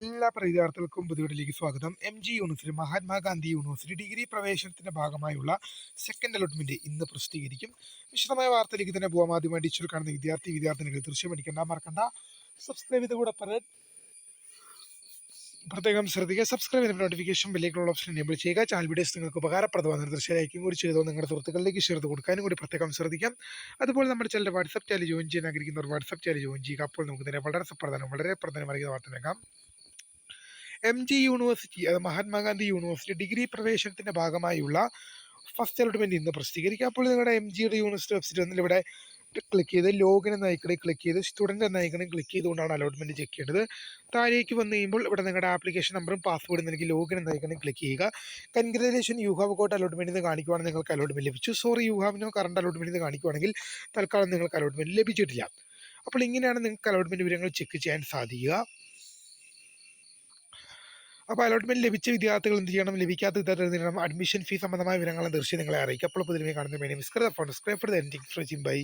എല്ലാ വിദ്യാർത്ഥികൾക്കും പുതിയതിലേക്ക് സ്വാഗതം. MG university, Mahatma Gandhi university degree പ്രവേശനത്തിന്റെ ഭാഗമായുള്ള സെക്കൻഡ് അലോട്ട്മെന്റ് ഇന്ന് പ്രസിദ്ധീകരിക്കും. വിശദമായ വാർത്തയിലേക്ക് തന്നെ പോകാം. ആദ്യമായി ഡിജിറ്റൽ കാണുന്ന വിദ്യാർത്ഥിനികൾ ദൃശ്യം അടിക്കണ്ട, മറക്കണ്ട, സബ്സ്ക്രൈബ് ചെയ്ത് കൂടെ പ്രത്യേകം ശ്രദ്ധിക്കുക. സബ്സ്ക്രൈബ് ചെയ്ത നോട്ടിഫിക്കേഷൻ ബെല്ലിലേക്കുള്ള ഓപ്ഷൻ എനേബിൾ ചെയ്യുക. ചാനൽ വീഡിയോസ് നിങ്ങൾക്ക് ഉപകാരപ്രദമാകുന്ന ദൃശ്യം ലൈക്കും കൂടി ചെയ്തോ നിങ്ങളുടെ സുഹൃത്തുക്കളിലേക്ക് ഷെയർ ചെയ്ത് കൊടുക്കാനും കൂടി പ്രത്യേകം ശ്രദ്ധിക്കാം. അതുപോലെ നമ്മുടെ ചാനൽ വാട്സ്ആപ്പ് ചാനൽ ജോയിൻ ചെയ്യാൻ ആഗ്രഹിക്കുന്നവർ വാട്സ്ആപ്പ് ചാനൽ ജോയിൻ ചെയ്യുക. അപ്പോൾ നമുക്ക് തന്നെ വളരെ പ്രധാനമായ വാർത്ത നോക്കാം. MG യൂണിവേഴ്സിറ്റി, അത് മഹാത്മാഗാന്ധി യൂണിവേഴ്സിറ്റി ഡിഗ്രി പ്രവേശനത്തിന്റെ ഭാഗമായുള്ള ഫസ്റ്റ് അലോട്ട്മെന്റ് ഇന്ന് പ്രസിദ്ധീകരിക്കുക. അപ്പോൾ നിങ്ങളുടെ MG യൂണിവേഴ്സിറ്റി വെബ്സൈറ്റ് വന്നിൽ ഇവിടെ ക്ലിക്ക് ചെയ്ത് ലോഗിൻ എന്ന ഐക്കണിൽ ക്ലിക്ക് ചെയ്ത് സ്റ്റുഡൻറ് എന്ന ഐക്കണിൽ ക്ലിക്ക് ചെയ്തുകൊണ്ടാണ് അലോട്ട്മെന്റ് ചെക്ക് ചെയ്യേണ്ടത്. താഴേക്ക് വന്നു കഴിയുമ്പോൾ ഇവിടെ നിങ്ങളുടെ ആപ്ലിക്കേഷൻ നമ്പറും പാസ്വേഡും നൽകി ലോഗിൻ എന്ന ഐക്കണിൽ ക്ലിക്ക് ചെയ്യുക. Congratulation, you have got allotment എന്ന് കാണിക്കുവാണെങ്കിൽ നിങ്ങൾക്ക് അലോട്ട്മെന്റ് ലഭിച്ചു. Sorry, you have no current allotment എന്ന് കാണിക്കുവാണെങ്കിൽ തൽക്കാലം നിങ്ങൾക്ക് അലോട്ട്മെന്റ് ലഭിച്ചിട്ടില്ല. അപ്പോൾ ഇങ്ങനെയാണ് നിങ്ങൾക്ക് അലോട്ട്മെന്റ് വിവരങ്ങൾ ചെക്ക് ചെയ്യാൻ സാധിക്കുക. അപ്പോൾ അലോട്ട്മെന്റ് ലഭിച്ച വിദ്യാർത്ഥികൾ എന്ത് ചെയ്യണം, ലഭിക്കാത്ത വിദ്യാർത്ഥികൾ എന്ത് ചെയ്യണം, അഡ്മിഷൻ ഫീസ് സംബന്ധമായ വിവരങ്ങൾ തീർച്ചയായും നിങ്ങളെ അറിയിക്കും. അപ്പോൾ പുതിയ കാണുന്ന medium phone scribe for the ending by